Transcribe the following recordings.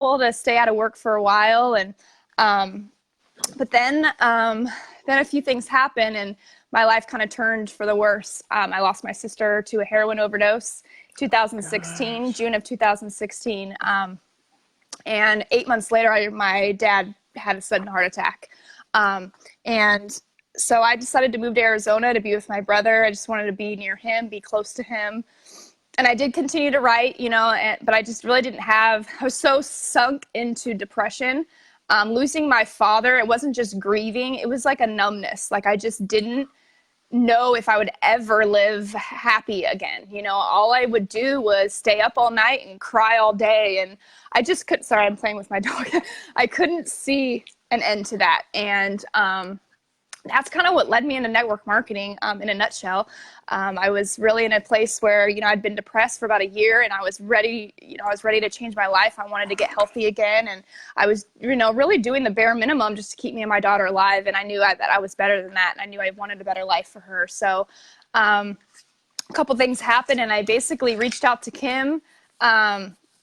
to stay out of work for a while. And but then a few things happened, and my life kind of turned for the worse. I lost my sister to a heroin overdose, 2016, Gosh. June of 2016. And 8 months later, my dad had a sudden heart attack. And so I decided to move to Arizona to be with my brother. I just wanted to be near him, be close to him. And I did continue to write, but I just really didn't have, I was so sunk into depression. Losing my father, it wasn't just grieving, it was like a numbness. Like I just didn't know if I would ever live happy again. All I would do was stay up all night and cry all day. And I just couldn't, sorry, I'm playing with my dog. I couldn't see an end to that. And that's kind of what led me into network marketing in a nutshell. I was really in a place where, I'd been depressed for about a year, and I was ready, to change my life. I wanted to get healthy again. And I was, really doing the bare minimum just to keep me and my daughter alive. And I knew that I was better than that. And I knew I wanted a better life for her. So a couple things happened, and I basically reached out to Kim.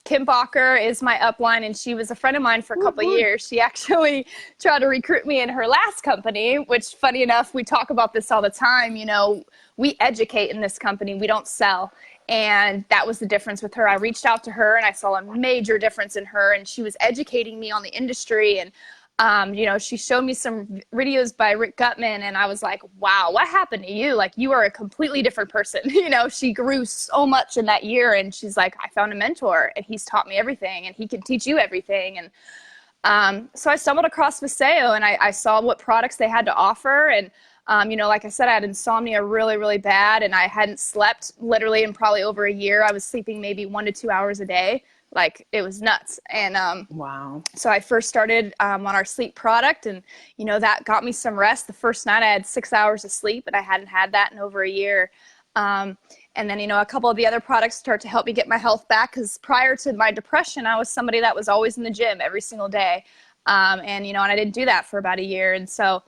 Kim Bacher is my upline, and she was a friend of mine for a couple of years. She actually tried to recruit me in her last company, which, funny enough, we talk about this all the time. We educate in this company. We don't sell. And that was the difference with her. I reached out to her, and I saw a major difference in her, and she was educating me on the industry. And she showed me some videos by Rick Gutman, and I was like, wow, what happened to you? Like, you are a completely different person. She grew so much in that year, and she's like, I found a mentor, and he's taught me everything, and he can teach you everything. And so I stumbled across Viseo, and I saw what products they had to offer. And like I said, I had insomnia really, really bad, and I hadn't slept literally in probably over a year. I was sleeping maybe 1 to 2 hours a day. Like, it was nuts. And Wow. so I first started on our sleep product, and that got me some rest. The first night I had 6 hours of sleep, and I hadn't had that in over a year. And then a couple of the other products start to help me get my health back, because prior to my depression, I was somebody that was always in the gym every single day. And I didn't do that for about a year. And so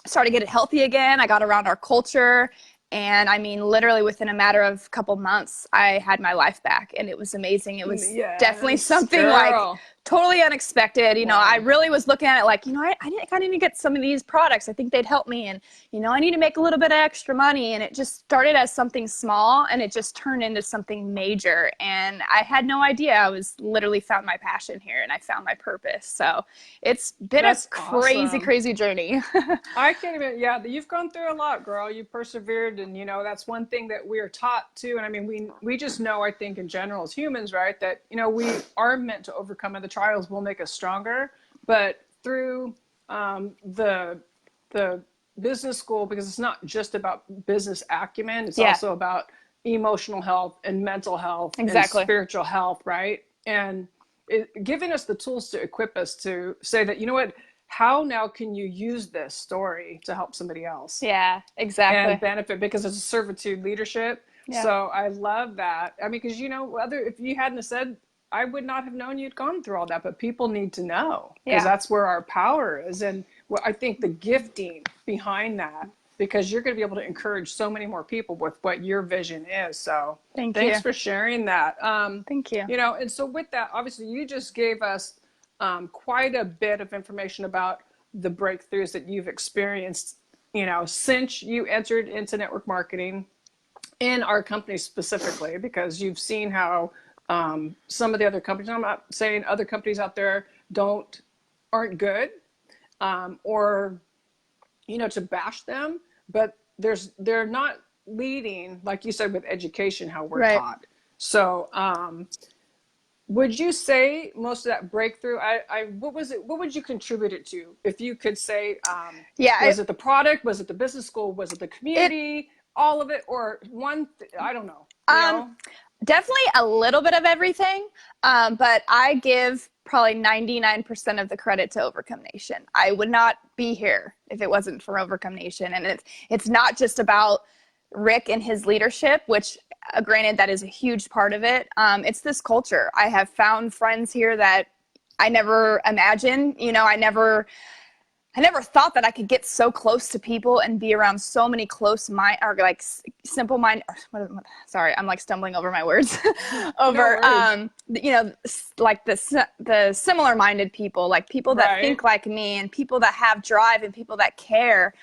I started getting healthy again. I got around our culture. And I mean, literally within a matter of a couple months, I had my life back, and it was amazing. It was definitely Yes, something like girl. totally unexpected. I Wow. really was looking at it like, I need to get some of these products. I think they'd help me. And, I need to make a little bit of extra money. And it just started as something small, and it just turned into something major. And I had no idea. I was literally found my passion here, and I found my purpose. So it's been a That's crazy, awesome. crazy journey. I can't even, yeah, you've gone through a lot, girl. You persevered, and that's one thing that we are taught too. And I mean, we just know, I think in general as humans, right, that we are meant to overcome, and the trials will make us stronger. But through the business school, because it's not just about business acumen, it's Yeah, also about emotional health and mental health and exactly. spiritual health, right? And giving us the tools to equip us to say that, what, how now can you use this story to help somebody else Yeah, and exactly. benefit, because it's a servitude leadership. Yeah. So I love that. I mean, because if you hadn't have said, I would not have known you'd gone through all that. But people need to know, because Yeah. that's where our power is. And I think the gifting behind that, because you're going to be able to encourage so many more people with what your vision is. So Thank thanks you. for sharing that. Thank you. And so with that, obviously you just gave us quite a bit of information about the breakthroughs that you've experienced, since you entered into network marketing in our company specifically, because you've seen how some of the other companies, I'm not saying other companies out there aren't good, or, to bash them, but they're not leading, like you said, with education, how we're Right. taught. So, would you say most of that breakthrough, what was it, what would you contribute it to? If you could say, Yeah, was it the product? Was it the business school? Was it the it community? All of it? Or I don't know, um definitely a little bit of everything. But I give probably 99% of the credit to Overcome Nation. I would not be here if it wasn't for Overcome Nation. And it's not just about Rick and his leadership, which granted that is a huge part of it. It's this culture. I have found friends here that I never imagined. I never I never thought that I could get so close to people and be around so many close mind or like simple mind. Sorry, I'm like stumbling over my words. Over, No like the similar minded people, like people that right. think like me and people that have drive and people that care.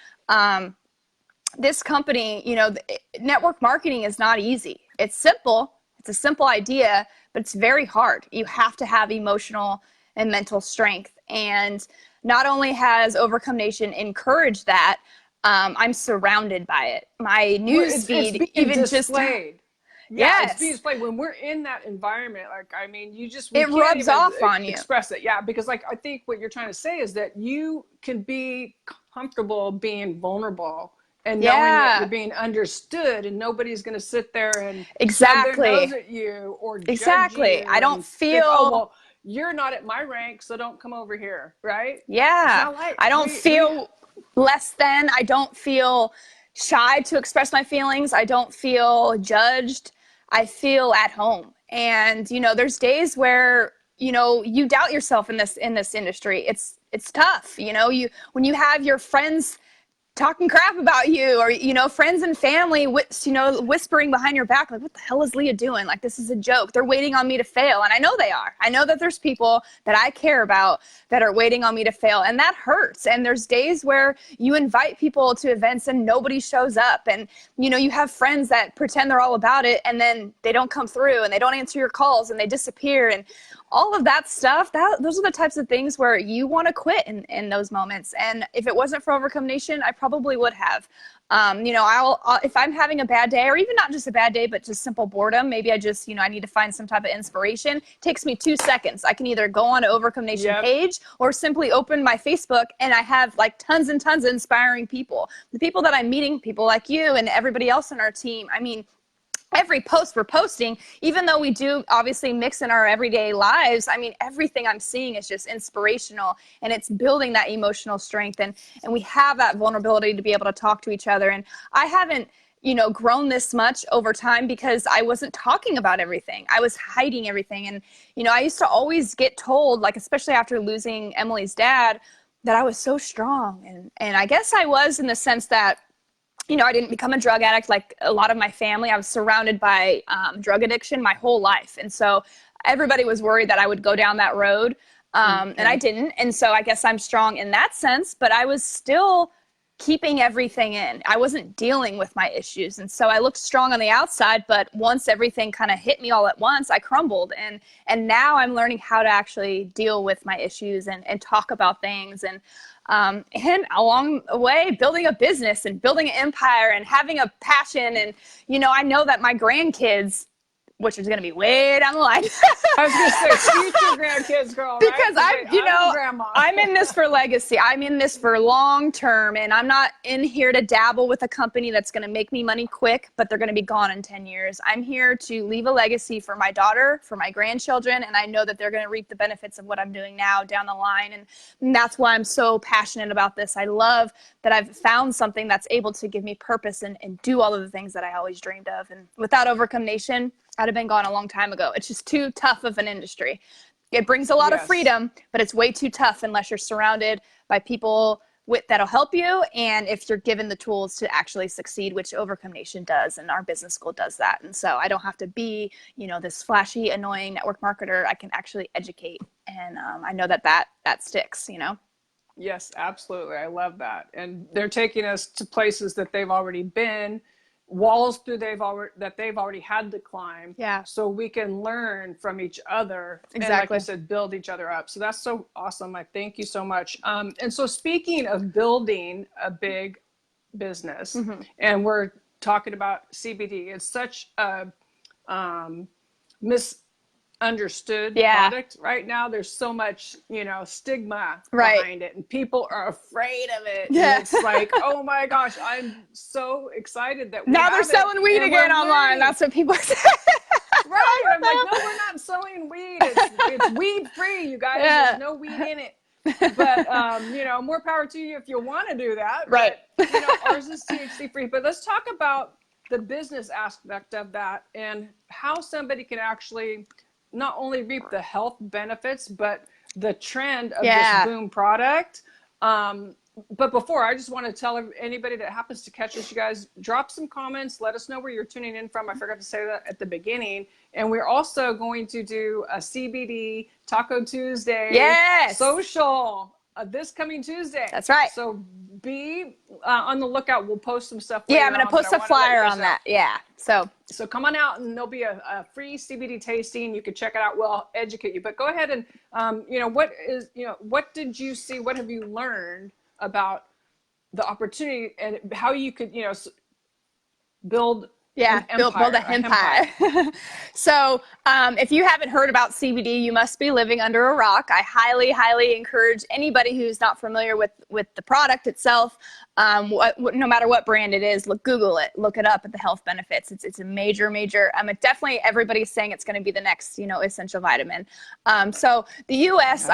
This company, network marketing is not easy. It's simple. It's a simple idea, but it's very hard. You have to have emotional and mental strength. And not only has Overcome Nation encouraged that, I'm surrounded by it. My news It's feed, being even just, displayed. Yeah, it's being yes, displayed when we're in that environment. Like, I mean, we it can't rubs even off on you. express it. Yeah, because like I think what you're trying to say is that you can be comfortable being vulnerable and knowing that you're Yeah, being understood, and nobody's going to sit there and stub their nose exactly. at you or judge Exactly. I you don't and think, oh feel, well, you're not at my rank, so don't come over here, right? It's yeah, not like I don't we feel less than. I don't feel shy to express my feelings. I don't feel judged. I feel at home. And there's days where you doubt yourself in this industry. It's tough. You when you have your friends talking crap about you, or friends and family whispering behind your back like, what the hell is Leah doing? Like, this is a joke. They're waiting on me to fail. And I know they are. I know that there's people that I care about that are waiting on me to fail, and that hurts. And there's days where you invite people to events and nobody shows up, and you have friends that pretend they're all about it and then they don't come through and they don't answer your calls and they disappear, and all of that stuff. Those are the types of things where you want to quit in those moments. And if it wasn't for Overcome Nation, I probably would have. I'll if I'm having a bad day, or even not just a bad day, but just simple boredom, maybe I just I need to find some type of inspiration. It takes me 2 seconds. I can either go on to Overcome Nation yep. page or simply open my Facebook, and I have like tons and tons of inspiring people. The people that I'm meeting, people like you and everybody else on our team. I mean, every post we're posting, even though we do obviously mix in our everyday lives, I mean, everything I'm seeing is just inspirational, and it's building that emotional strength. And we have that vulnerability to be able to talk to each other. And I haven't, grown this much over time because I wasn't talking about everything. I was hiding everything. And, I used to always get told, like, especially after losing Emily's dad, that I was so strong. And I guess I was, in the sense that I didn't become a drug addict like a lot of my family. I was surrounded by drug addiction my whole life. And so everybody was worried that I would go down that road. And I Okay. didn't. And so I guess I'm strong in that sense, but I was still keeping everything in. I wasn't dealing with my issues. And so I looked strong on the outside, but once everything kind of hit me all at once, I crumbled. And now I'm learning how to actually deal with my issues and talk about things. And along the way, building a business and building an empire and having a passion. And, I know that my grandkids, which is going to be way down the line. I was gonna say future grandkids, girl, right? Because Because I'm a grandma. I'm in this for legacy. I'm in this for long term, and I'm not in here to dabble with a company that's going to make me money quick, but they're going to be gone in 10 years. I'm here to leave a legacy for my daughter, for my grandchildren, and I know that they're going to reap the benefits of what I'm doing now down the line. And that's why I'm so passionate about this. I love that I've found something that's able to give me purpose and do all of the things that I always dreamed of. And without Overcome Nation, I'd have been gone a long time ago. It's just too tough of an industry. It brings a lot of Yes. freedom, but it's way too tough unless you're surrounded by people that'll help you, and if you're given the tools to actually succeed, which Overcome Nation does, and our business school does that. And so I don't have to be, this flashy, annoying network marketer. I can actually educate, and I know that sticks. Yes, absolutely. I love that. And they're taking us to places that they've already been, walls that they've already had to climb, Yeah, so we can learn from each other and, like you exactly. said, build each other up. So that's so awesome. I thank you so much. And so speaking of building a big business, Mm-hmm. and we're talking about CBD, it's such a misunderstood Yeah, product right now. There's so much stigma right. behind it, and people are afraid of it, and Yeah. it's like, oh my gosh, I'm so excited that we Now they're have it selling weed and we're again online. learning. That's what people say. Right, I'm like, no, we're not selling weed. It's weed free, you guys. Yeah. There's no weed in it. But more power to you if you want to do that. Right. But ours is THC free. But let's talk about the business aspect of that and how somebody can actually not only reap the health benefits, but the trend of Yeah. this boom product. but before, I just want to tell anybody that happens to catch us, you guys, drop some comments. Let us know where you're tuning in from. I forgot to say that at the beginning. And we're also going to do a CBD Taco Tuesday social this coming Tuesday. That's right. So be on the lookout. We'll post some stuff. Yeah, I'm going to post a flyer on that. Yeah. So come on out, and there'll be a free CBD tasting. You can check it out. We'll educate you. But go ahead and, what did you see? What have you learned about the opportunity and how you could, build build an empire. So if you haven't heard about CBD, you must be living under a rock. I highly encourage anybody who's not familiar with the product itself, no matter what brand it is, Google it, look it up at the health benefits. It's a major, definitely everybody's saying it's going to be the next, essential vitamin. So the US,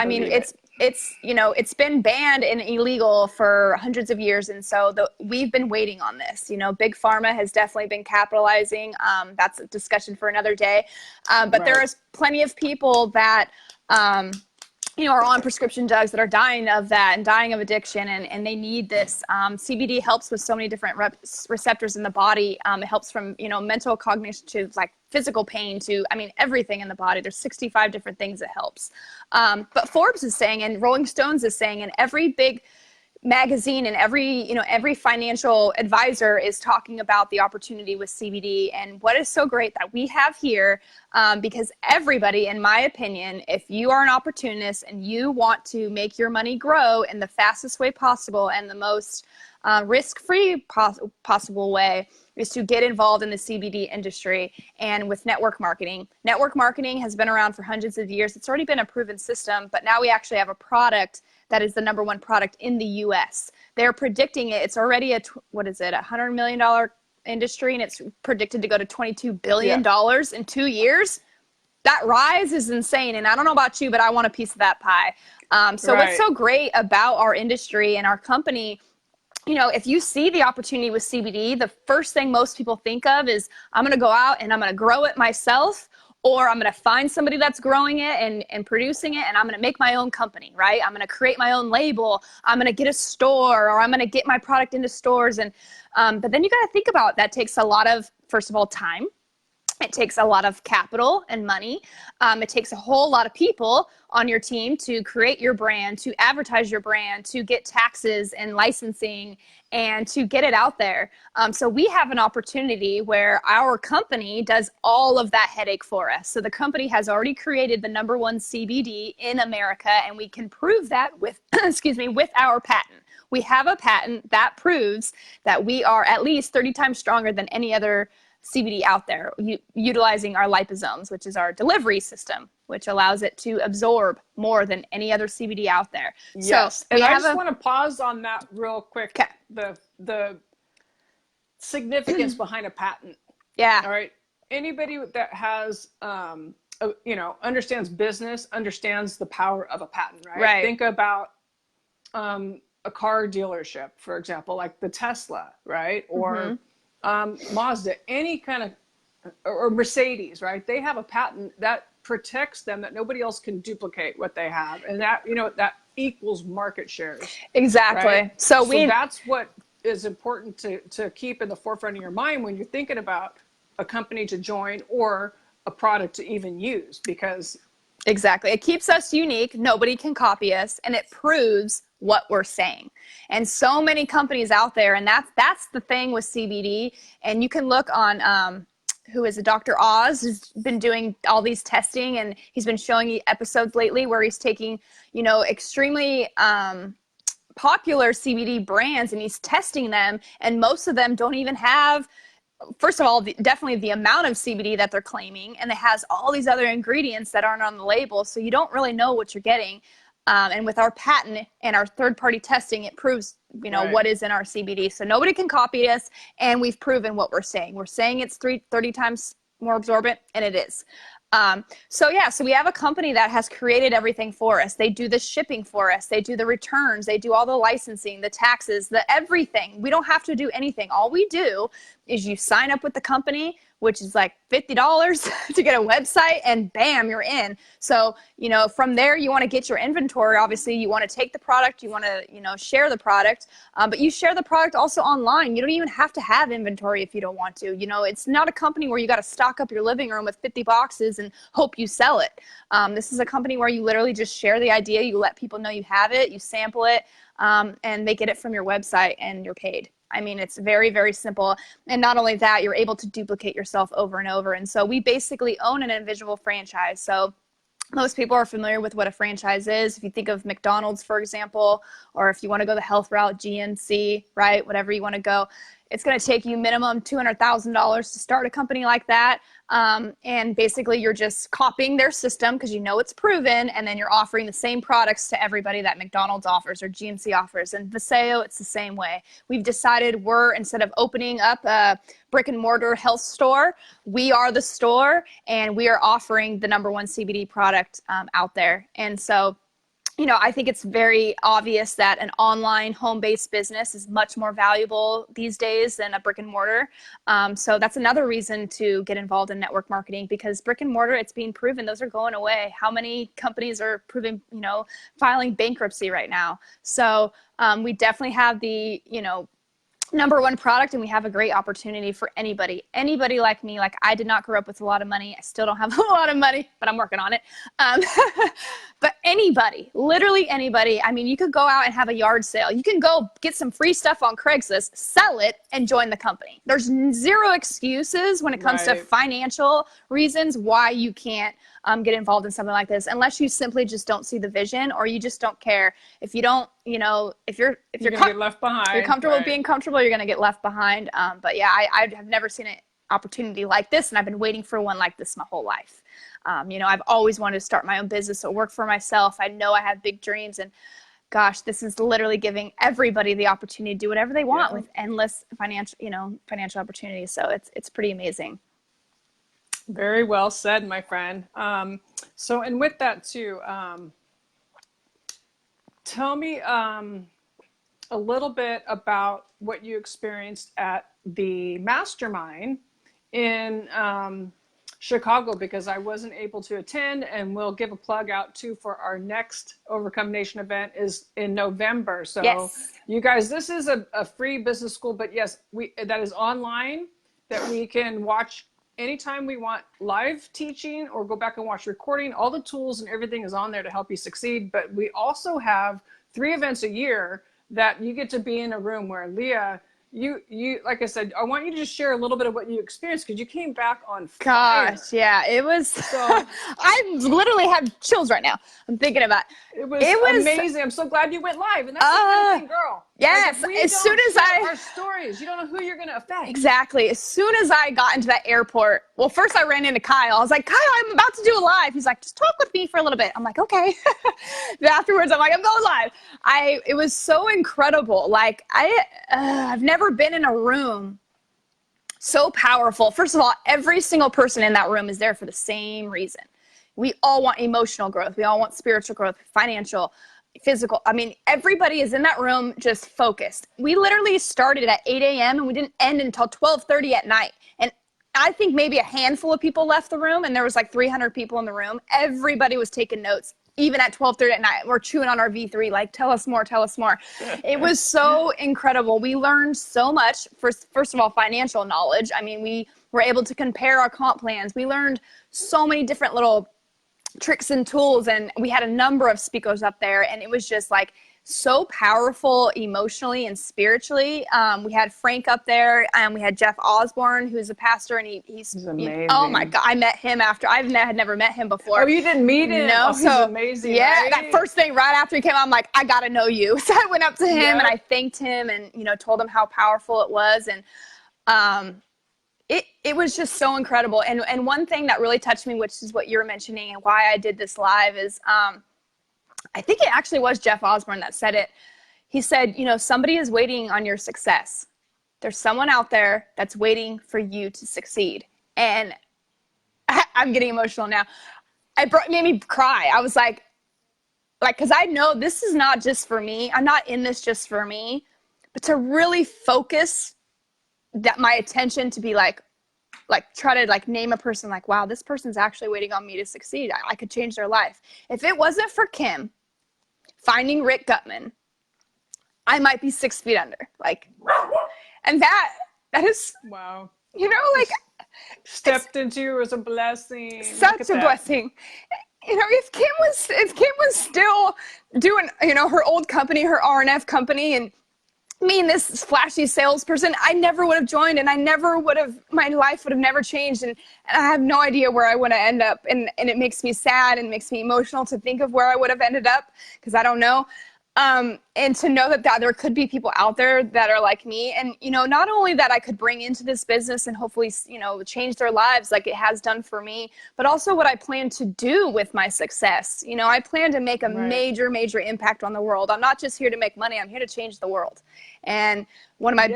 it's been banned and illegal for hundreds of years. And so we've been waiting on this. Big Pharma has definitely been capitalizing. That's a discussion for another day. But there is plenty of people that, are on prescription drugs that are dying of that and dying of addiction, and they need this. CBD helps with so many different receptors in the body. It helps from, mental cognition to like physical pain to, everything in the body. There's 65 different things it helps. But Forbes is saying, and Rolling Stones is saying, and every big magazine and every financial advisor is talking about the opportunity with CBD and what is so great that we have here, because everybody, in my opinion, if you are an opportunist and you want to make your money grow in the fastest way possible and the most risk-free possible way, is to get involved in the CBD industry and with network marketing. Network marketing has been around for hundreds of years. It's already been a proven system, but now we actually have a product that is the #1 product in the US. They're predicting it. It's already $100 million industry, and it's predicted to go to $22 billion in 2 years. That rise is insane. And I don't know about you, but I want a piece of that pie. What's so great about our industry and our company, if you see the opportunity with CBD, the first thing most people think of is, I'm going to go out and I'm going to grow it myself, or I'm going to find somebody that's growing it and producing it, and I'm going to make my own company, right? I'm going to create my own label. I'm going to get a store, or I'm going to get my product into stores. And but then you got to think about that takes a lot of, first of all, time. It takes a lot of capital and money. It takes a whole lot of people on your team to create your brand, to advertise your brand, to get taxes and licensing, and to get it out there. So we have an opportunity where our company does all of that headache for us. So the company has already created the #1 CBD in America, and we can prove that with, with our patent. We have a patent that proves that we are at least 30 times stronger than any other CBD out there, utilizing our liposomes, which is our delivery system, which allows it to absorb more than any other CBD out there. Yes, so, and I just want to pause on that real quick. Okay. The significance behind a patent. Yeah. All right. Anybody that has, understands business, understands the power of a patent, right? Right. Think about a car dealership, for example, like the Tesla, right? Or Mazda, any kind of, or Mercedes, right? They have a patent that protects them, that nobody else can duplicate what they have. And that, that equals market shares. Exactly. Right? So that's what is important to keep in the forefront of your mind when you're thinking about a company to join or a product to even use, because exactly. It keeps us unique. Nobody can copy us, and it proves what we're saying. And so many companies out there, and that's the thing with CBD. And you can look on who is it, Dr. Oz, who's been doing all these testing, and he's been showing episodes lately where he's taking, extremely popular CBD brands, and he's testing them, and most of them don't even have, first of all, definitely the amount of CBD that they're claiming, and it has all these other ingredients that aren't on the label, so you don't really know what you're getting. And with our patent and our third-party testing, it proves, what is in our CBD. So nobody can copy us, and we've proven what we're saying. We're saying it's 30 times more absorbent, and it is. So we have a company that has created everything for us. They do the shipping for us. They do the returns. They do all the licensing, the taxes, the everything. We don't have to do anything. All we do is you sign up with the company which is like $50 to get a website, and bam, you're in. So, you know, from there, you want to get your inventory. Obviously, you want to take the product, you want to, you know, share the product, but you share the product also online. You don't even have to have inventory if you don't want to. You know, it's not a company where you got to stock up your living room with 50 boxes and hope you sell it. This is a company where you literally just share the idea, you let people know you have it, you sample it, and they get it from your website and you're paid. I mean, it's very, very simple. And not only that, you're able to duplicate yourself over and over. And so we basically own an individual franchise. So most people are familiar with what a franchise is. If you think of McDonald's, for example, or if you want to go the health route, GNC, right, whatever you want to go, it's going to take you minimum $200,000 to start a company like that. And basically you're just copying their system because you know it's proven, and then you're offering the same products to everybody that McDonald's offers or GNC offers. And Viseo, it's the same way. We've decided instead of opening up a brick and mortar health store, we are the store, and we are offering the #1 CBD product out there. And so, you know, I think it's very obvious that an online home-based business is much more valuable these days than a brick and mortar. So that's another reason to get involved in network marketing, because brick and mortar, it's being proven, those are going away. How many companies are proving, you know, filing bankruptcy right now? So we definitely have the, you know, #1 product, and we have a great opportunity for anybody like me. Like, I did not grow up with a lot of money. I still don't have a lot of money, but I'm working on it. But anybody, literally anybody. I mean, you could go out and have a yard sale. You can go get some free stuff on Craigslist, sell it, and join the company. There's zero excuses when it comes to financial reasons why you can't get involved in something like this, unless you simply just don't see the vision, or you just don't care. If you don't, you know, if you're get left behind, you're comfortable being comfortable, you're going to get left behind. But yeah, I have never seen an opportunity like this, and I've been waiting for one like this my whole life. You know, I've always wanted to start my own business or work for myself. I know I have big dreams, and gosh, this is literally giving everybody the opportunity to do whatever they want with endless financial opportunities. So it's pretty amazing. Very well said, my friend. So, and with that too, tell me a little bit about what you experienced at the mastermind in Chicago, because I wasn't able to attend, and we'll give a plug out too for our next Overcome Nation event is in November. So you guys, this is a free business school, but yes, that is online, that we can watch anytime we want, live teaching, or go back and watch recording. All the tools and everything is on there to help you succeed. But we also have 3 events a year that you get to be in a room where, Leah, you like I said, I want you to just share a little bit of what you experienced, because you came back on fire. Gosh, yeah, it was so I literally have chills right now. I'm thinking about it. It was amazing. I'm so glad you went live, and that's the kind of thing, girl. Yes, like, as soon as our stories, you don't know who you're going to affect. Exactly. As soon as I got into that airport, well, first I ran into Kyle. I was like, Kyle, I'm about to do a live. He's like, just talk with me for a little bit. I'm like, okay. Then afterwards, I'm like, I'm going live. It was so incredible. Like, I've never been in a room so powerful. First of all, every single person in that room is there for the same reason. We all want emotional growth. We all want spiritual growth, financial, physical. I mean, everybody is in that room just focused. We literally started at 8 a.m. and we didn't end until 12:30 at night. And I think maybe a handful of people left the room, and there was like 300 people in the room. Everybody was taking notes, even at 12:30 at night. We're chewing on our V3, like, tell us more, tell us more. It was so incredible. We learned so much. First of all, financial knowledge. I mean, we were able to compare our comp plans. We learned so many different little tricks and tools, and we had a number of speakers up there, and it was just like so powerful emotionally and spiritually. We had Frank up there, and we had Jeff Osborne, who's a pastor, and he's amazing. Oh my God, I met him after. Had never met him before. Oh, you didn't meet him? No, he's amazing. Yeah, right? that first thing right after he came out, I'm like, I gotta know you. So I went up to him and I thanked him, and told him how powerful it was, and It was just so incredible. And one thing that really touched me, which is what you were mentioning and why I did this live, is I think it actually was Jeff Osborne that said it. He said, somebody is waiting on your success. There's someone out there that's waiting for you to succeed. And I'm getting emotional now. It made me cry. I was like, because I know this is not just for me. I'm not in this just for me, but to really focus my attention to be like, like try to like name a person like, wow, this person's actually waiting on me to succeed. I could change their life. If it wasn't for Kim finding Rick Gutman, I might be 6 feet under. Like, and that is, wow. you know, like Stepped into as a blessing. Such a blessing. You know, if Kim was still doing, you know, her old company, her R&F company, and me and this flashy salesperson, I never would have joined, and my life would have never changed, and I have no idea where I would have ended up, and it makes me sad and makes me emotional to think of where I would have ended up, because I don't know. And to know that there could be people out there that are like me, and, you know, not only that I could bring into this business and hopefully, you know, change their lives like it has done for me, but also what I plan to do with my success. You know, I plan to make a major, major impact on the world. I'm not just here to make money. I'm here to change the world. And one of my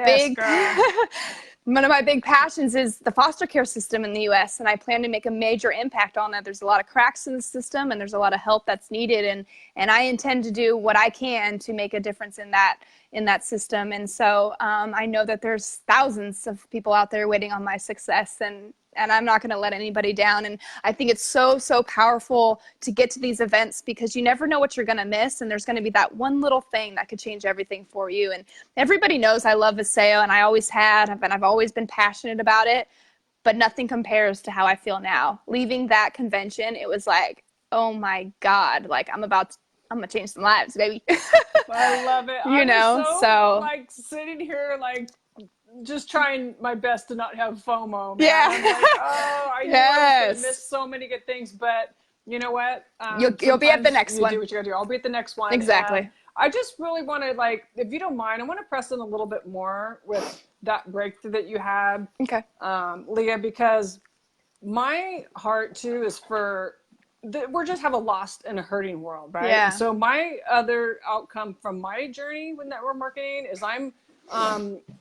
one of my big passions is the foster care system in the U.S., and I plan to make a major impact on that. There's a lot of cracks in the system, and there's a lot of help that's needed, and I intend to do what I can to make a difference in that system. And so I know that there's thousands of people out there waiting on my success, and I'm not going to let anybody down. And I think it's so, so powerful to get to these events, because you never know what you're going to miss. And there's going to be that one little thing that could change everything for you. And everybody knows I love Viseo, and I always have, and I've always been passionate about it, but nothing compares to how I feel now. Leaving that convention, it was like, oh my God, like I'm going to change some lives, baby. I love it. You know, so like sitting here, like, just trying my best to not have FOMO. Man. Yeah. I'm like, oh, I know I'm gonna miss so many good things, but you know what? You'll be at the next one. Do what you gotta do. I'll be at the next one. Exactly. And I just really want to, like, if you don't mind, I want to press in a little bit more with that breakthrough that you had, okay, Leah, because my heart too is for. We're just have a lost and a hurting world, right? Yeah. So my other outcome from my journey with network marketing is I'm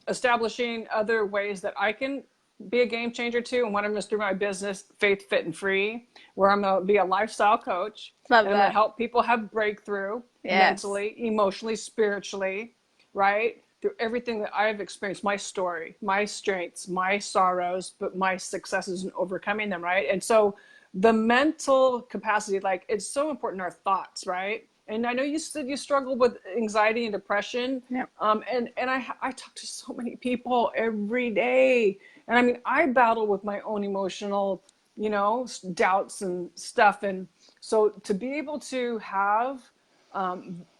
establishing other ways that I can be a game changer too. And one of them is through my business, Faith, Fit, and Free, where I'm going to be a lifestyle coach. Love and that. I'm going to help people have breakthrough mentally, emotionally, spiritually, right? Through everything that I've experienced, my story, my strengths, my sorrows, but my successes in overcoming them, right? And so the mental capacity, like, it's so important, our thoughts, right? And I know you said you struggle with anxiety and depression. Yeah. And I talk to so many people every day. And I mean, I battle with my own emotional, you know, doubts and stuff. And so to be able to have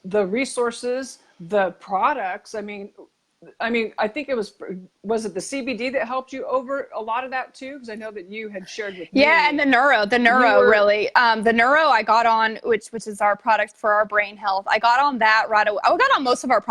the resources, the products, I mean, I think it was it the CBD that helped you over a lot of that too? Because I know that you had shared with me. Yeah, and the neuro really. The neuro I got on, which is our product for our brain health. I got on that right away. I got on most of our products